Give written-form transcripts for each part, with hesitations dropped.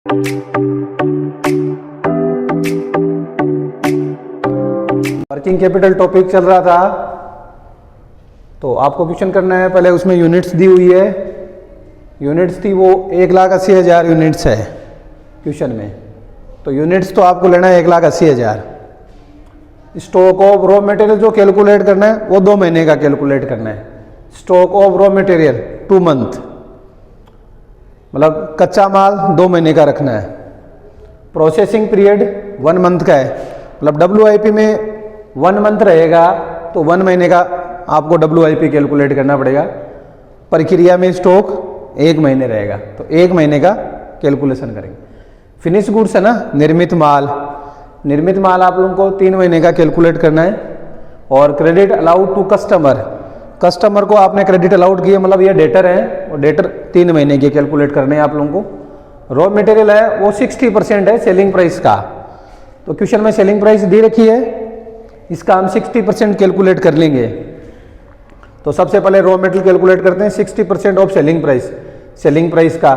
Working capital topic चल रहा था, तो आपको क्वेश्चन करना है। पहले उसमें यूनिट्स दी हुई है, यूनिट्स थी वो 1,80,000 यूनिट्स है क्वेश्चन में। तो यूनिट्स तो आपको लेना है 1,80,000। स्टॉक ऑफ रॉ मटेरियल जो कैलकुलेट करना है वो 2 महीने का कैलकुलेट करना है। Stock of raw material 2 month, मतलब कच्चा माल 2 महीने का रखना है। प्रोसेसिंग पीरियड 1 मंथ का है, मतलब WIP में 1 मंथ रहेगा तो 1 महीने का आपको WIP कैलकुलेट करना पड़ेगा। प्रक्रिया में स्टॉक 1 महीने रहेगा तो 1 महीने का कैलकुलेशन करेंगे। फिनिश गुड्स है ना, निर्मित माल, निर्मित माल आप लोगों को 3 महीने का कैलकुलेट करना है। और credit allowed to customer, customer को आपने क्रेडिट अलाउड किया, मतलब ये डेटर है और डेटर 3 महीने के कैलकुलेट करने हैं आप लोगों को। रॉ मटेरियल है वो 60% है सेलिंग प्राइस का, तो क्वेश्चन में सेलिंग प्राइस दे रखी है, इसका हम 60% कैलकुलेट कर लेंगे। तो सबसे पहले रॉ मटेरियल कैलकुलेट करते हैं 60% of selling price, selling price का।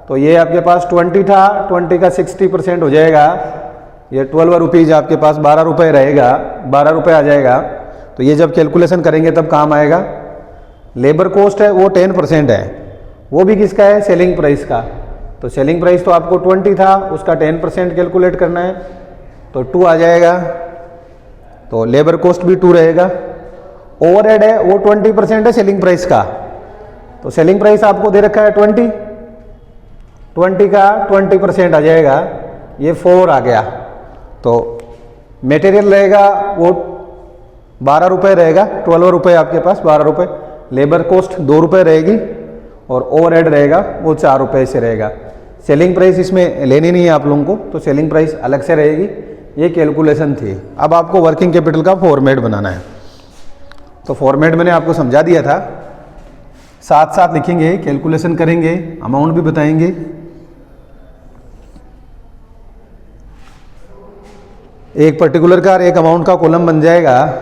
तो ये आपके पास 20 था, 20 का 60% हो जाएगा, ये 12 रुपीज़ आपके पास 12 रुपये रहेगा, 12 रुपये आ जाएगा। तो ये जब कैलकुलेशन करेंगे तब काम आएगा। लेबर कॉस्ट है वो 10% है, वो भी किसका है, सेलिंग प्राइस का। तो सेलिंग प्राइस तो आपको 20 था, उसका 10% कैलकुलेट करना है तो 2 आ जाएगा। तो लेबर कॉस्ट भी 2 रहेगा। ओवरहेड है वो 20% है सेलिंग प्राइस का, तो सेलिंग प्राइस आपको दे रखा है 20 का 20% आ जाएगा, ये 4 आ गया। तो मटेरियल रहेगा वो 12 रुपये रहेगा, 12 रुपये आपके पास 12 रुपये। लेबर कॉस्ट 2 रुपये रहेगी और ओवरहेड रहेगा वो 4 रुपये से रहेगा। सेलिंग प्राइस इसमें लेनी नहीं है आप लोगों को, तो सेलिंग प्राइस अलग से रहेगी। ये कैलकुलेशन थी। अब आपको वर्किंग कैपिटल का फॉर्मेट बनाना है, तो फॉर्मेट मैंने आपको समझा दिया था, साथ साथ लिखेंगे, कैलकुलेशन करेंगे, अमाउंट भी बताएंगे। एक पर्टिकुलर का एक अमाउंट का कॉलम बन जाएगा।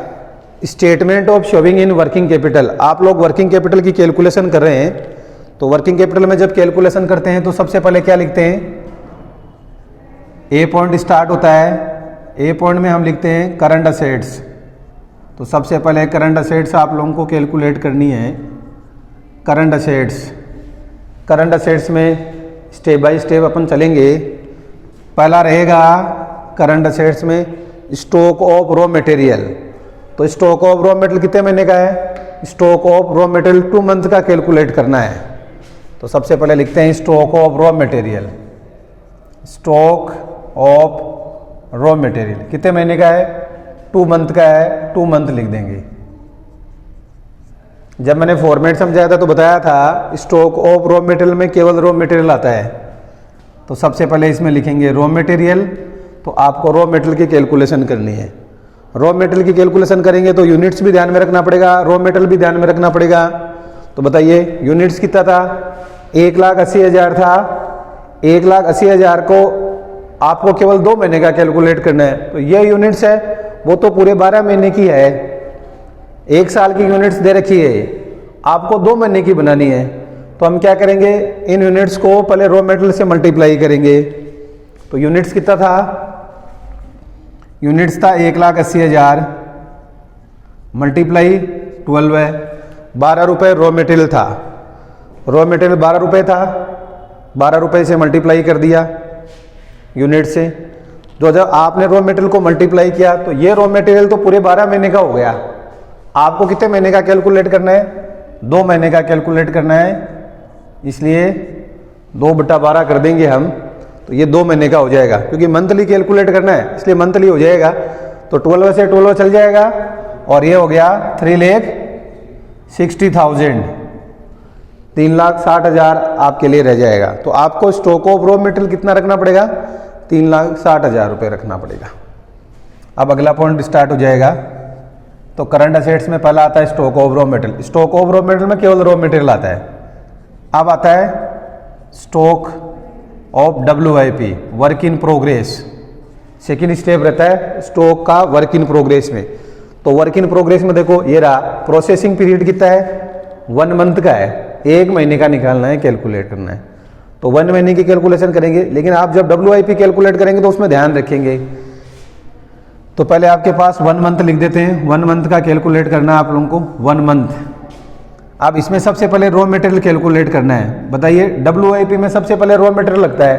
Statement of showing in working capital, आप लोग वर्किंग कैपिटल की कैलकुलेशन कर रहे हैं, तो वर्किंग कैपिटल में जब कैलकुलेशन करते हैं तो सबसे पहले क्या लिखते हैं, ए पॉइंट स्टार्ट होता है, ए पॉइंट में हम लिखते हैं करंट असेट्स। तो सबसे पहले करंट असेट्स आप लोगों को कैलकुलेट करनी है। करंट असेट्स, करंट असेट्स में स्टेप बाय स्टेप अपन चलेंगे। पहला रहेगा करंट असेट्स में स्टॉक ऑफ रॉ मटेरियल। तो स्टॉक ऑफ रॉ मटेरियल कितने महीने का है, stock of raw material 2 month का कैलकुलेट करना है। तो सबसे पहले लिखते हैं stock of raw material, stock of raw material कितने महीने का है, 2 मंथ का है, 2 मंथ लिख देंगे। जब मैंने फॉर्मेट समझाया था तो बताया था स्टॉक ऑफ रॉ मटेरियल में केवल रॉ मटेरियल आता है। तो सबसे पहले इसमें लिखेंगे रॉ मटेरियल, तो आपको रॉ मटेरियल की कैलकुलेशन करनी है। रॉ मटेरियल की कैलकुलेशन करेंगे तो यूनिट्स भी ध्यान में रखना पड़ेगा, रॉ मटेरियल भी ध्यान में रखना पड़ेगा। तो बताइए यूनिट्स कितना था, 1,80,000 था। 1,80,000 को आपको केवल 2 महीने का कैलकुलेट करना है, तो ये यूनिट्स है वो तो पूरे 12 महीने की है। 1 साल की यूनिट्स दे रखी है, आपको 2 महीने की बनानी है। तो हम क्या करेंगे, इन यूनिट्स को पहले रॉ मटेरियल से मल्टीप्लाई करेंगे। तो यूनिट्स कितना था, यूनिट्स था 1,80,000 मल्टीप्लाई 12 है, 12 रुपये रॉ मटेरियल था। रॉ मटेरियल 12 रुपये था, 12 रुपये से मल्टीप्लाई कर दिया यूनिट से। तो जब आपने रॉ मटेरियल को मल्टीप्लाई किया तो ये रॉ मटेरियल तो पूरे 12 महीने का हो गया। आपको कितने महीने का कैलकुलेट करना है, 2 महीने का कैलकुलेट करना है, इसलिए 2/12 कर देंगे हम, तो ये 2 महीने का हो जाएगा। क्योंकि मंथली कैलकुलेट करना है इसलिए मंथली हो जाएगा। तो 12 से 12 चल जाएगा और ये हो गया 3,60,000, 3,60,000 आपके लिए रह जाएगा। तो आपको स्टॉक ऑफ रॉ मटेरियल कितना रखना पड़ेगा, 3,60,000 रुपये रखना पड़ेगा। अब अगला पॉइंट स्टार्ट हो जाएगा। तो करंट असेट्स में पहला आता है stock of raw material. Stock of raw material में केवल रॉ मटेरियल आता है। अब आता है stock of WIP, work in progress. Second step रहता है स्टॉक का वर्क इन प्रोग्रेस में। तो वर्क इन प्रोग्रेस में देखो ये रहा, प्रोसेसिंग पीरियड कितना है, 1 मंथ का है, 1 महीने का निकालना है, कैलकुलेट करना है। तो 1 महीने की कैलकुलेशन करेंगे। लेकिन आप जब WIP कैलकुलेट करेंगे तो उसमें ध्यान रखेंगे। तो पहले आपके पास 1 मंथ लिख देते हैं। 1 मंथ का कैलकुलेट करना है आप लोगों को 1 मंथ। अब इसमें सबसे पहले रॉ मटेरियल कैलकुलेट करना है। बताइए WIP में सबसे पहले रॉ मटेरियल लगता है,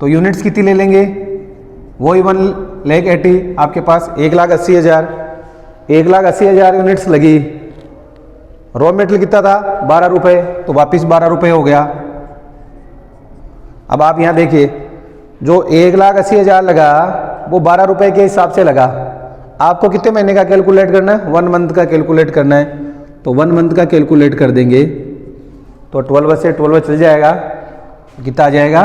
तो यूनिट्स कितनी ले लेंगे? वही 1,80,000 आपके पास 1,80,000। 1,80,000 यूनिट्स लगी। रॉ मटेरियल कितना था? 12 रुपये, तो वापिस 12 रुपये हो गया। अब आप यहाँ देखिए, जो 1,80,000 लगा वो 12 रुपये के हिसाब से लगा। आपको कितने महीने का कैलकुलेट करना है? 1 मंथ का कैलकुलेट करना है। तो 1 मंथ का कैलकुलेट कर देंगे तो 12 से 12 चल जाएगा, कितना आ जाएगा?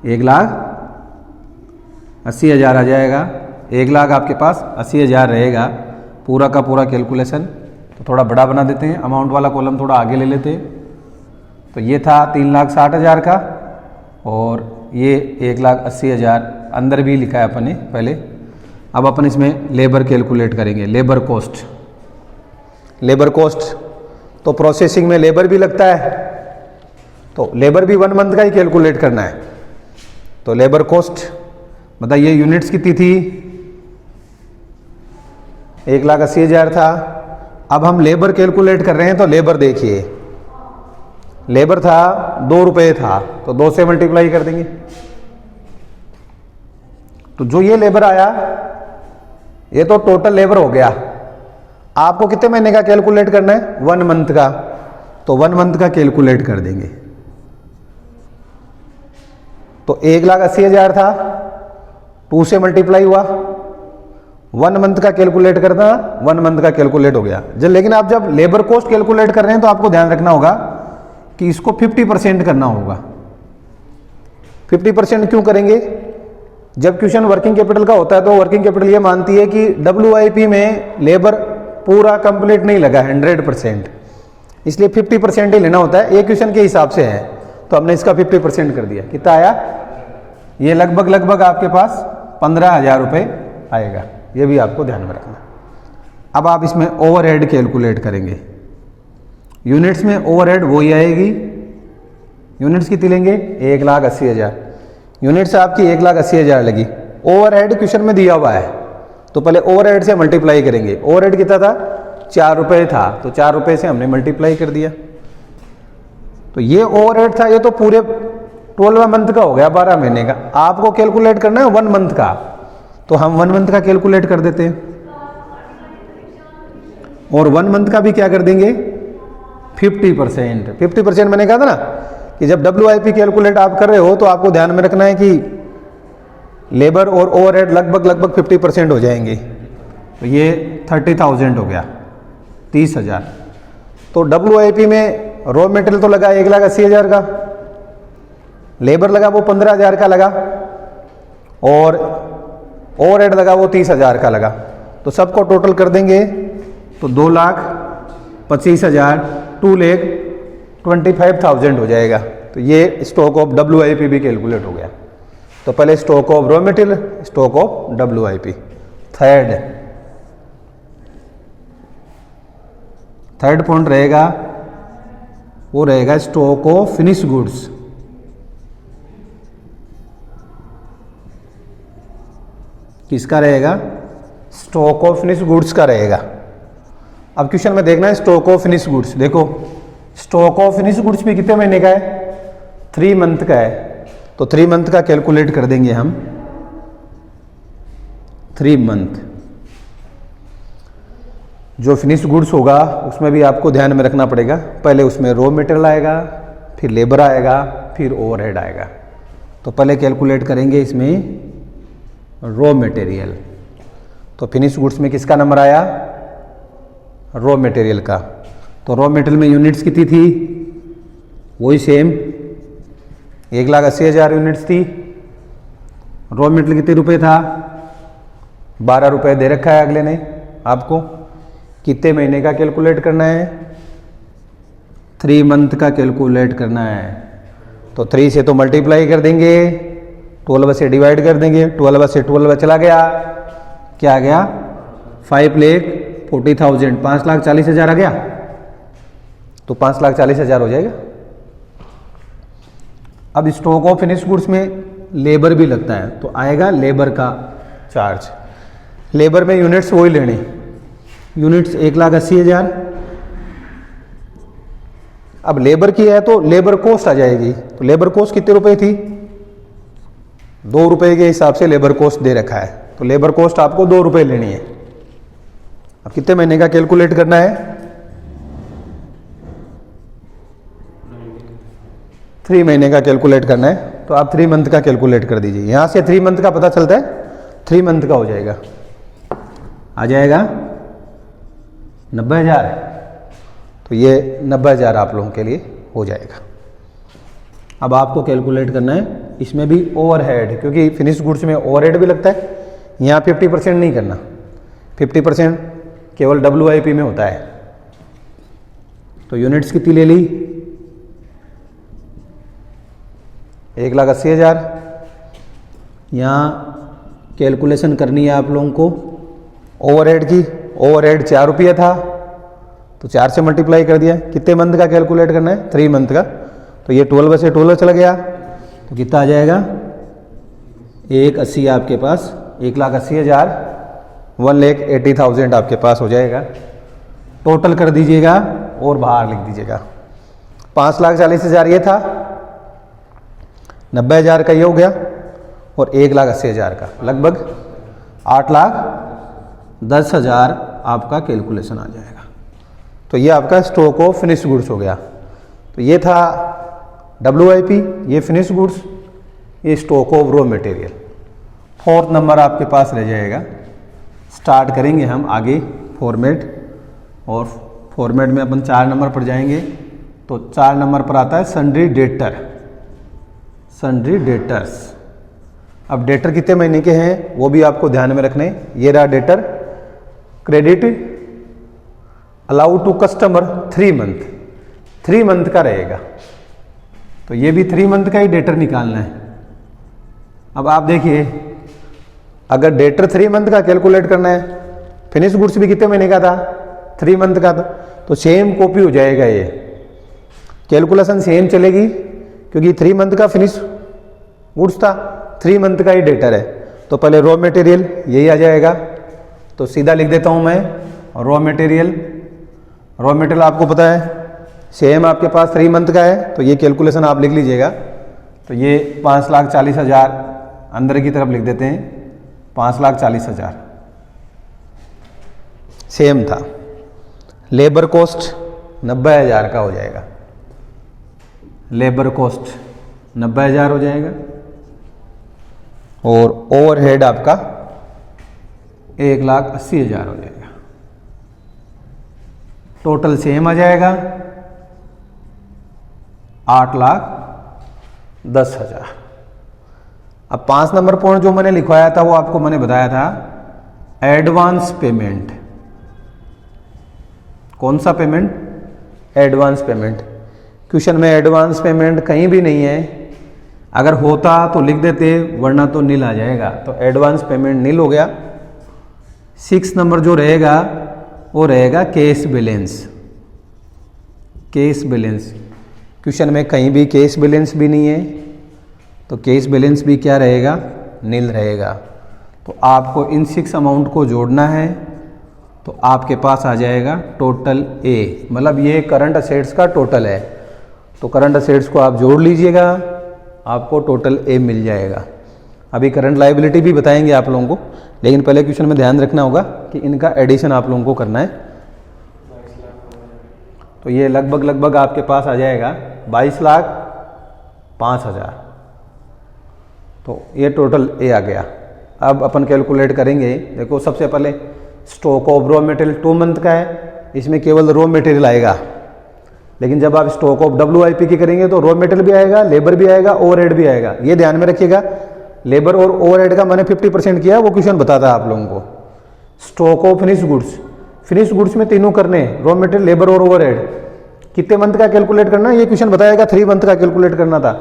1,80,000 आ जाएगा। 1,00,000 आपके पास 80,000 रहेगा पूरा का पूरा कैलकुलेशन। तो थोड़ा बड़ा बना देते हैं, अमाउंट वाला कॉलम थोड़ा आगे ले लेते हैं। तो ये था 3,60,000 का, और ये 1,80,000 अंदर भी लिखा है अपन ने पहले। अब अपन इसमें लेबर कैलकुलेट करेंगे, लेबर कॉस्ट। लेबर कॉस्ट तो प्रोसेसिंग में लेबर भी लगता है, तो लेबर भी 1 मंथ का ही कैलकुलेट करना है। तो लेबर कॉस्ट बताइए यूनिट्स कितनी थी? 1,80,000 था। अब हम लेबर कैलकुलेट कर रहे हैं, तो लेबर देखिए, लेबर था 2 रुपये था, तो 2 से मल्टीप्लाई कर देंगे। तो जो ये लेबर आया ये तो टोटल लेबर हो गया। आपको कितने महीने का कैलकुलेट करना है? 1 मंथ का, तो 1 मंथ का कैलकुलेट कर देंगे। तो 1,80,000 था, 2 से मल्टीप्लाई हुआ, 1 मंथ का कैलकुलेट करना, 1 मंथ का कैलकुलेट हो गया। लेकिन आप जब लेबर कॉस्ट कैलकुलेट कर रहे हैं तो आपको ध्यान रखना होगा कि इसको 50% करना होगा। 50% क्यों करेंगे? जब क्वेश्चन वर्किंग कैपिटल का होता है तो वर्किंग कैपिटल ये मानती है कि WIP में लेबर पूरा कंप्लीट नहीं लगा 100%, इसलिए 50% ही लेना होता है। एक क्वेश्चन के हिसाब से है, तो हमने इसका 50% कर दिया। कितना आया? ये लगभग आपके पास 15,000 रुपये आएगा। ये भी आपको ध्यान में रखना। अब आप इसमें ओवरहेड कैलकुलेट करेंगे। यूनिट्स में ओवरहेड वही आएगी। यूनिट्स कितनी लेंगे? 1,80,000। यूनिट्स आपकी 1,80,000 लगी। ओवरहेड क्वेश्चन में दिया हुआ है, तो पहले ओवरहेड से मल्टीप्लाई करेंगे। ओवरहेड कितना था? 4 रुपये था, तो 4 रुपये से हमने मल्टीप्लाई कर दिया। तो ये ओवरहेड था, ये तो पूरे 12 मंथ का हो गया, 12 महीने का। आपको कैलकुलेट करना है 1 मंथ का, तो हम 1 मंथ का कैलकुलेट कर देते हैं। और 1 मंथ का भी क्या कर देंगे? 50%। 50% मैंने कहा था ना कि जब WIP कैलकुलेट आप कर रहे हो तो आपको ध्यान में रखना है कि लेबर और ओवरहेड लगभग 50% हो जाएंगे। तो ये 30,000 हो गया, 30,000। तो WIP में रॉ मटेरियल तो लगा 1,80,000 का, लेबर लगा वो 15,000 का लगा, और ओवरहेड लगा वो 30,000 का लगा। तो सबको टोटल कर देंगे तो 2,25,000, 2,25,000 हो जाएगा। तो ये स्टॉक ऑफ WIP भी कैलकुलेट हो गया। तो पहले stock of raw material, stock of WIP। Third point रहेगा, वो रहेगा स्टॉक ऑफ फिनिश गुड्स। किसका रहेगा? स्टॉक ऑफ फिनिश गुड्स का रहेगा। अब क्वेश्चन में देखना है स्टॉक ऑफ फिनिश गुड्स। देखो स्टॉक ऑफ फिनिश गुड्स भी कितने महीने का है? 3 मंथ का है। तो 3 मंथ का कैलकुलेट कर देंगे हम। 3 मंथ जो फिनिश गुड्स होगा उसमें भी आपको ध्यान में रखना पड़ेगा। पहले उसमें रॉ मटेरियल आएगा, फिर लेबर आएगा, फिर ओवरहेड आएगा। तो पहले कैलकुलेट करेंगे इसमें रॉ मटेरियल। तो फिनिश गुड्स में किसका नंबर आया? रॉ मटेरियल का। तो रॉ मटेरियल में यूनिट्स कितनी थी? वही सेम 1,80,000 यूनिट्स थी। रॉ मटेरियल कितने रुपए था? 12 रुपये दे रखा है अगले ने आपको। कितने महीने का कैलकुलेट करना है? 3 मंथ का कैलकुलेट करना है। तो 3 से तो मल्टीप्लाई कर देंगे, 12 से डिवाइड कर देंगे। 12 से 12 चला गया, क्या आ गया? 5,40,000, 5,40,000 आ गया। तो 5,40,000 हो जाएगा। अब स्टॉक ऑफ फिनिश गुड्स में लेबर भी लगता है, तो आएगा लेबर का चार्ज। लेबर में यूनिट्स वही लेने, यूनिट्स 1,80,000। अब लेबर की है तो लेबर कॉस्ट आ जाएगी, तो लेबर कॉस्ट कितने रुपए थी, 2 रुपए के हिसाब से लेबर कॉस्ट दे रखा है, तो लेबर कॉस्ट आपको 2 रुपए लेनी है। अब कितने महीने का कैलकुलेट करना है, 3 महीने का कैलकुलेट करना है, तो आप 3 मंथ का कैलकुलेट कर दीजिए। यहां से 3 मंथ का पता चलता है, 3 मंथ का हो जाएगा, आ जाएगा 90,000। तो ये 90,000 आप लोगों के लिए हो जाएगा। अब आपको कैलकुलेट करना है इसमें भी ओवरहेड, क्योंकि फिनिश गुड्स में ओवरहेड भी लगता है। यहाँ 50% नहीं करना, 50% केवल WIP में होता है। तो यूनिट्स कितनी ले ली, 1,80,000। यहाँ कैलकुलेशन करनी है आप लोगों को ओवरहेड की। ओवरहेड 4 रुपया था, तो 4 से मल्टीप्लाई कर दिया। कितने मंथ का कैलकुलेट करना है, 3 मंथ का, तो ये 12 से 12 चला गया, तो कितना आ जाएगा 1,80,000 आपके पास, 1,80,000, 1,80,000 आपके पास हो जाएगा। टोटल कर दीजिएगा और बाहर लिख दीजिएगा। 5,40,000 ये था, 90,000 का ये हो गया, और 1,80,000 का, लगभग 8,10,000 आपका कैलकुलेशन आ जाएगा। तो ये आपका स्टॉक ऑफ फिनिश गुड्स हो गया। तो ये था WIP, ये फिनिश गुड्स, ये stock of raw material. 4th number आपके पास रह जाएगा। स्टार्ट करेंगे हम आगे फॉर्मेट, और फॉर्मेट में अपन 4 नंबर पर जाएंगे। तो 4 नंबर पर आता है सन्ड्री डेटर, सन्ड्री डेटर्स। अब डेटर कितने महीने के हैं वो भी आपको ध्यान में रखने। ये रहा debtor, credit allow to customer 3 month, 3 month का रहेगा, तो ये भी 3 मंथ का ही डेटर निकालना है। अब आप देखिए, अगर डेटर 3 मंथ का कैलकुलेट करना है, फिनिश गुड्स भी कितने महीने का था, 3 मंथ का था, तो सेम कॉपी हो जाएगा। ये कैलकुलेशन सेम चलेगी, क्योंकि 3 मंथ का फिनिश गुड्स था, 3 मंथ का ही डेटर है। तो पहले रॉ मटेरियल यही आ जाएगा, तो सीधा लिख देता हूं मैं रॉ मटेरियल। रॉ मटेरियल आपको पता है सेम आपके पास 3 मंथ का है, तो ये कैलकुलेशन आप लिख लीजिएगा। तो ये 5,40,000 अंदर की तरफ लिख देते हैं, 5,40,000 सेम था। लेबर कॉस्ट 90,000 का हो जाएगा, लेबर कॉस्ट 90,000 हो जाएगा, और ओवरहेड आपका 1,80,000 हो जाएगा। टोटल सेम आ जाएगा 8,10,000। अब 5 नंबर पॉइंट जो मैंने लिखवाया था वो आपको मैंने बताया था एडवांस पेमेंट। कौन सा पेमेंट, एडवांस पेमेंट। क्वेश्चन में एडवांस पेमेंट कहीं भी नहीं है, अगर होता तो लिख देते, वरना तो नील आ जाएगा। तो एडवांस पेमेंट नील हो गया। 6 नंबर जो रहेगा वो रहेगा cash balance. Cash balance, question में कहीं भी कैश बैलेंस भी नहीं है, तो कैश बैलेंस भी क्या रहेगा, नील रहेगा। तो आपको इन 6 अमाउंट को जोड़ना है, तो आपके पास आ जाएगा टोटल ए, मतलब ये करंट असेट्स का टोटल है। तो करंट असेट्स को आप जोड़ लीजिएगा, आपको टोटल ए मिल जाएगा। अभी करंट लायबिलिटी भी बताएंगे आप लोगों को, लेकिन पहले क्वेश्चन में ध्यान रखना होगा कि इनका एडिशन आप लोगों को करना है। तो ये लगभग आपके पास आ जाएगा 22,05,000। तो ये टोटल ए आ गया। अब अपन कैलकुलेट करेंगे। देखो सबसे पहले stock of raw material 2 month का है, इसमें केवल रॉ मटेरियल आएगा। लेकिन जब आप स्टॉक ऑफ WIP की करेंगे तो रॉ मटेरियल भी आएगा, लेबर भी आएगा, ओवरहेड भी आएगा। ये ध्यान में रखिएगा। लेबर और ओवरहेड का मैंने 50% किया, वो क्वेश्चन बताता है आप लोगों को। Stock of finish goods, finish goods में तीनों करने, रॉ मटेरियल, लेबर और ओवरहेड। कितने मंथ का कैलकुलेट करना है ये क्वेश्चन बताएगा। 3 मंथ का कैलकुलेट करना था,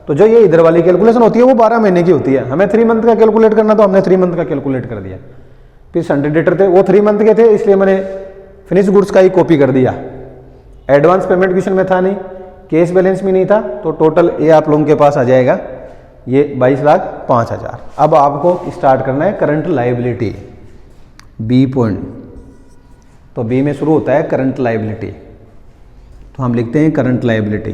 तो जो ये इधर वाली कैलकुलेशन होती है वो 12 महीने की होती है। हमें 3 मंथ का कैलकुलेट करना, तो हमने 3 मंथ का कैलकुलेट कर दिया। फिर सन्ड्री डेटर थे वो 3 मंथ के थे, इसलिए मैंने फिनिश गुड्स का ही कॉपी कर दिया। एडवांस पेमेंट क्वेश्चन में था नहीं, कैश बैलेंस भी नहीं था, तो टोटल ये आप लोगों के पास आ जाएगा ये 22,05,000। अब आपको स्टार्ट करना है करंट लायबिलिटी, बी पॉइंट। तो बी में शुरू होता है करंट लायबिलिटी, तो हम लिखते हैं करंट लायबिलिटी।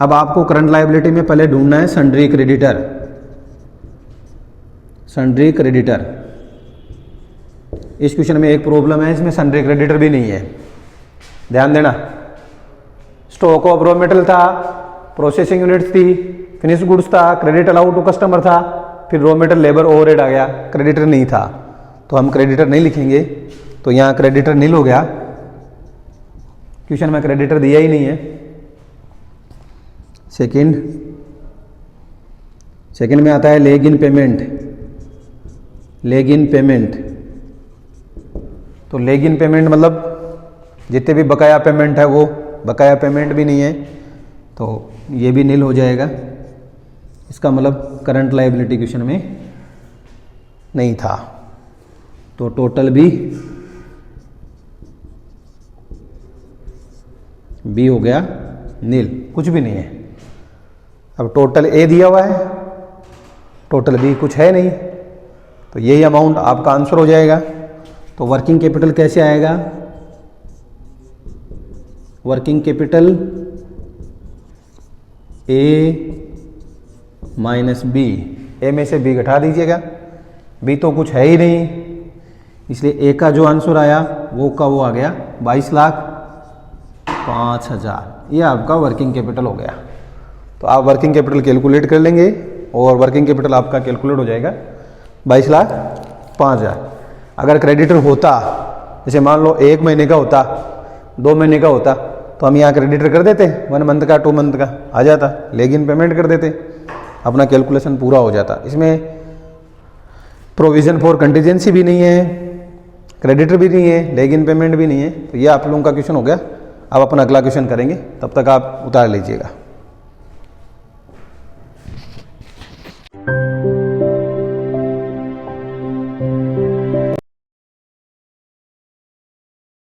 अब आपको करंट लायबिलिटी में पहले ढूंढना है सन्ड्री क्रेडिटर। सन्ड्री क्रेडिटर, इस क्वेश्चन में एक प्रॉब्लम है, इसमें सन्ड्री क्रेडिटर भी नहीं है, ध्यान देना। स्टॉक ऑफ रॉ मेटेरियल था, प्रोसेसिंग यूनिट्स थी, फिनिश गुड्स था, क्रेडिट अलाउड टू कस्टमर था, फिर रॉ मेटेरियल लेबर ओवरहेड आ गया, क्रेडिटर नहीं था, तो हम क्रेडिटर नहीं लिखेंगे। तो यहाँ क्रेडिटर नील हो गया, क्वेश्चन में क्रेडिटर दिया ही नहीं है। सेकंड में आता है leg in payment. Leg in payment, तो लेग इन पेमेंट मतलब जितने भी बकाया पेमेंट है वो बकाया पेमेंट भी नहीं है, तो ये भी नील हो जाएगा। इसका मतलब करंट लायबिलिटी क्वेश्चन में नहीं था, तो टोटल बी हो गया नील, कुछ भी नहीं है। अब टोटल ए दिया हुआ है, टोटल बी कुछ है नहीं, तो यही अमाउंट आपका आंसर हो जाएगा। तो वर्किंग कैपिटल कैसे आएगा? Working capital a minus b, a में से बी घटा दीजिएगा, बी तो कुछ है ही नहीं, इसलिए ए का जो आंसर आया वो आ गया 22,05,000। ये आपका वर्किंग कैपिटल हो गया। तो आप वर्किंग कैपिटल कैलकुलेट कर लेंगे और वर्किंग कैपिटल आपका कैलकुलेट हो जाएगा 22,05,000। अगर क्रेडिटर होता, जैसे मान लो 1 महीने का होता, 2 महीने का होता, तो हम यहाँ क्रेडिटर कर देते, 1 मंथ का 2 मंथ का आ जाता, लेकिन पेमेंट कर देते, अपना कैलकुलेशन पूरा हो जाता। इसमें प्रोविजन फॉर कंटीजेंसी भी नहीं है, क्रेडिटर भी नहीं है, लेकिन पेमेंट भी नहीं है। तो ये आप लोगों का क्वेश्चन हो गया। अब अपना अगला क्वेश्चन करेंगे, तब तक आप उतार लीजिएगा।